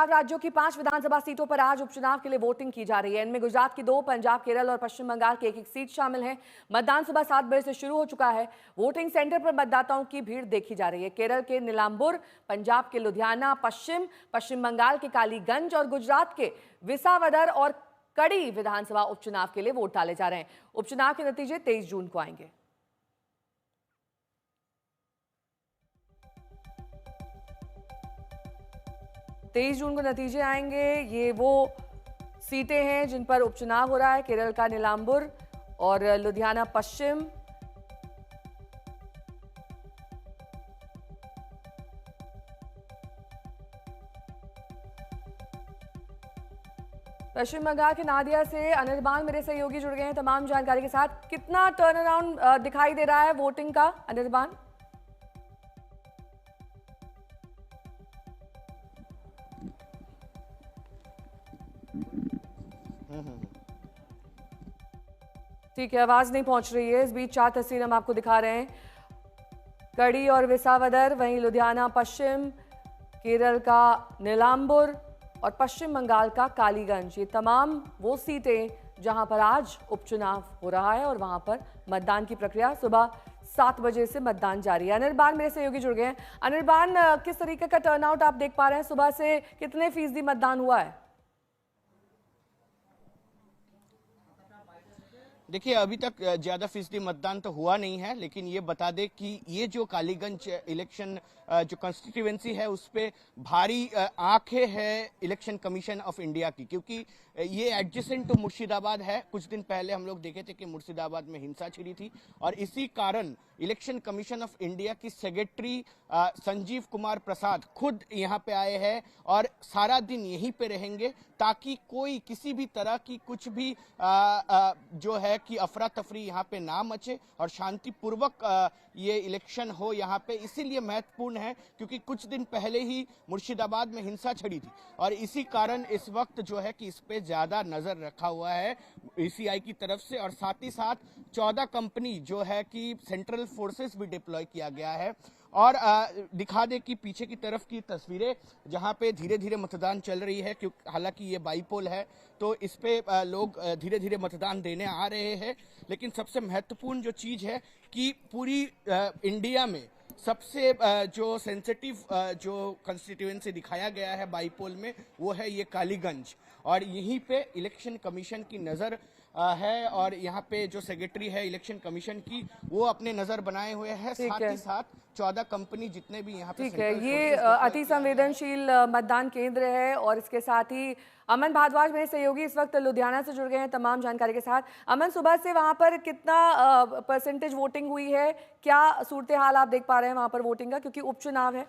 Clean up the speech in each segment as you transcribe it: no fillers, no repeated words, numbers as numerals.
पंजाब राज्यों की 5 विधानसभा सीटों पर आज उपचुनाव के लिए वोटिंग की जा रही है। इनमें गुजरात की 2, पंजाब, केरल और पश्चिम बंगाल की एक सीट शामिल है। मतदान सुबह 7 बजे से शुरू हो चुका है। वोटिंग सेंटर पर मतदाताओं की भीड़ देखी जा रही है। केरल के नीलांबुर, पंजाब के लुधियाना पश्चिम बंगाल के कालीगंज और गुजरात के विसावदर और कड़ी विधानसभा उपचुनाव के लिए वोट डाले जा रहे हैं। उपचुनाव के नतीजे 23 जून को आएंगे। 23 जून को नतीजे आएंगे। ये वो सीटें हैं जिन पर उपचुनाव हो रहा है। केरल का नीलांबुर और लुधियाना पश्चिम, पश्चिम बंगाल के नादिया से अनिर्बान मेरे सहयोगी जुड़ गए हैं तमाम जानकारी के साथ। कितना टर्न अराउंड दिखाई दे रहा है वोटिंग का, अनिर्बान? ठीक है, आवाज नहीं पहुंच रही है। इस बीच 4 तस्वीर हम आपको दिखा रहे हैं। कड़ी और विसावदर, वहीं लुधियाना पश्चिम, केरल का नीलांबुर और पश्चिम बंगाल का कालीगंज, ये तमाम वो सीटें जहां पर आज उपचुनाव हो रहा है और वहां पर मतदान की प्रक्रिया सुबह 7 बजे से मतदान जारी है। अनिर्बान मेरे सहयोगी जुड़ गए हैं। अनिर्बान, किस तरीके का टर्नआउट आप देख पा रहे हैं? सुबह से कितने फीसदी मतदान हुआ है? देखिए, अभी तक ज्यादा फीसदी मतदान तो हुआ नहीं है, लेकिन ये बता दें कि ये जो कालीगंज इलेक्शन जो कॉन्स्टिट्यूएंसी है उस पे भारी आंखें है इलेक्शन कमीशन ऑफ इंडिया की, क्योंकि ये एडजेसेंट टू मुर्शिदाबाद है। कुछ दिन पहले हम लोग देखे थे कि मुर्शिदाबाद में हिंसा छिड़ी थी और इसी कारण इलेक्शन कमीशन ऑफ इंडिया की सेक्रेटरी संजीव कुमार प्रसाद खुद यहाँ पे आए हैं और सारा दिन यहीं पे रहेंगे ताकि कोई किसी भी तरह की कुछ भी जो है कि अफरा तफरी यहाँ पे ना मचे और शांतिपूर्वक ये इलेक्शन हो यहाँ पे। इसीलिए महत्वपूर्ण है क्योंकि कुछ दिन पहले ही मुर्शिदाबाद में हिंसा छिड़ी थी और इसी कारण इस वक्त जो है कि इस पे ज्यादा नजर रखा हुआ है ईसीआई की तरफ से और साथ ही साथ 14 कंपनी जो है कि सेंट्रल फोर्सेस भी डिप्लॉय किया गया है। और दिखा दे कि पीछे की तरफ की तस्वीरें जहां पे धीरे धीरे मतदान चल रही है, क्योंकि हालांकि ये बाईपोल है तो इस पे लोग धीरे धीरे मतदान देने आ रहे हैं। लेकिन सबसे महत्वपूर्ण जो चीज है कि पूरी इंडिया में सबसे जो सेंसिटिव जो कंस्टिट्यूएंसी दिखाया गया है बाईपोल में वो है ये कालीगंज और यहीं पे इलेक्शन कमीशन की नजर है और यहाँ पे जो सेक्रेटरी है इलेक्शन कमीशन की वो अपने नजर बनाए हुए हैं। साथ ही साथ 14 कंपनी जितने भी यहाँ पे। ठीक है, ये अति संवेदनशील मतदान केंद्र है और इसके साथ ही अमन भारद्वाज मेरे सहयोगी इस वक्त लुधियाना से जुड़ गए हैं तमाम जानकारी के साथ। अमन, सुबह से वहां पर कितना परसेंटेज वोटिंग हुई है? क्या सूरत हाल आप देख पा रहे हैं वहां पर वोटिंग का, क्योंकि उपचुनाव है?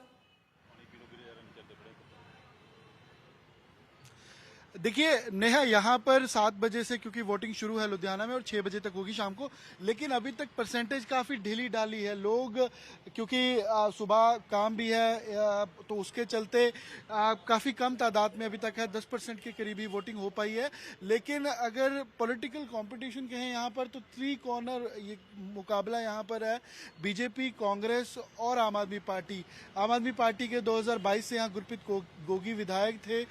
देखिए नेहा, यहाँ पर 7 बजे से क्योंकि वोटिंग शुरू है लुधियाना में और 6 बजे तक होगी शाम को, लेकिन अभी तक परसेंटेज काफ़ी ढीली डाली है। लोग क्योंकि सुबह काम भी है तो उसके चलते काफ़ी कम तादाद में अभी तक है, 10% के करीब ही वोटिंग हो पाई है। लेकिन अगर पॉलिटिकल कंपटीशन कहें यहाँ पर तो 3 कॉर्नर ये मुकाबला यहाँ पर है, बीजेपी, कांग्रेस और आम आदमी पार्टी। आम आदमी पार्टी के 2022 से यहाँ गुरप्रीत गोगी विधायक थे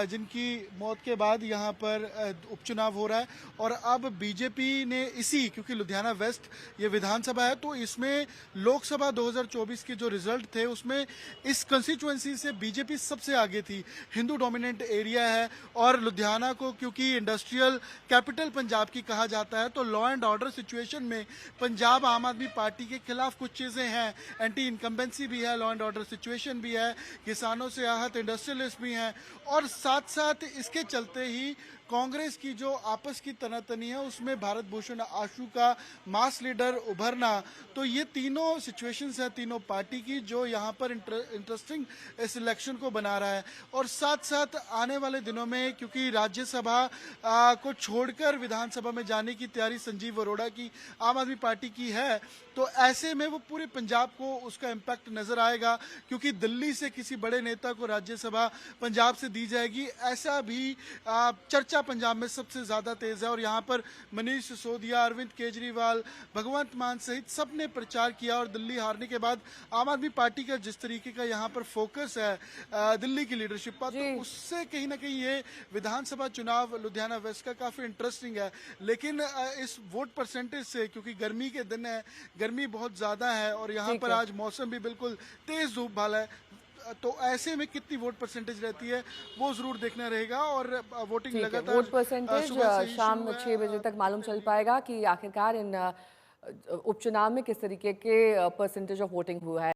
जिनकी मौत के बाद यहाँ पर उपचुनाव हो रहा है और अब बीजेपी ने क्योंकि लुधियाना वेस्ट ये विधानसभा है तो इसमें लोकसभा 2024 के जो रिजल्ट थे उसमें इस कंस्टिट्यूएंसी से बीजेपी सबसे आगे थी। हिंदू डोमिनेंट एरिया है और लुधियाना को क्योंकि इंडस्ट्रियल कैपिटल पंजाब की कहा जाता है तो लॉ एंड ऑर्डर सिचुएशन में पंजाब आम आदमी पार्टी के खिलाफ कुछ चीजें हैं, एंटी इनकम्बेंसी भी है, लॉ एंड ऑर्डर सिचुएशन भी है, किसानों से आहत इंडस्ट्रियलिस्ट भी हैं और साथ साथ इसके चलते ही कांग्रेस की जो आपस की तनातनी है उसमें भारत भूषण आशु का मास लीडर उभरना, तो ये तीनों सिचुएशंस है तीनों पार्टी की जो यहाँ पर इंटरेस्टिंग इस इलेक्शन को बना रहा है। और साथ साथ आने वाले दिनों में क्योंकि राज्यसभा को छोड़कर विधानसभा में जाने की तैयारी संजीव अरोड़ा की आम आदमी पार्टी की है तो ऐसे में वो पूरे पंजाब को उसका इम्पैक्ट नजर आएगा क्योंकि दिल्ली से किसी बड़े नेता को राज्यसभा पंजाब से दी जाएगी, ऐसा भी चर्चा इंडिया पंजाब में सबसे ज्यादा तेज है और यहाँ पर मनीष सिसोदिया, अरविंद केजरीवाल, भगवंत मान सहित सबने प्रचार किया। और दिल्ली हारने के बाद आम आदमी पार्टी का जिस तरीके का यहाँ पर फोकस है दिल्ली की लीडरशिप पर, तो उससे कहीं ना कहीं ये विधानसभा चुनाव लुधियाना वेस्ट का काफी इंटरेस्टिंग है। लेकिन इस वोट परसेंटेज से, क्योंकि गर्मी के दिन है, गर्मी बहुत ज्यादा है और यहाँ पर आज मौसम भी बिल्कुल तेज धूप भाला है, तो ऐसे में कितनी वोट परसेंटेज रहती है वो जरूर देखना रहेगा। और वोटिंग लगातार वोट परसेंटेज शाम 6 बजे तक मालूम चल पाएगा कि आखिरकार इन उपचुनाव में किस तरीके के परसेंटेज ऑफ वोटिंग हुआ है।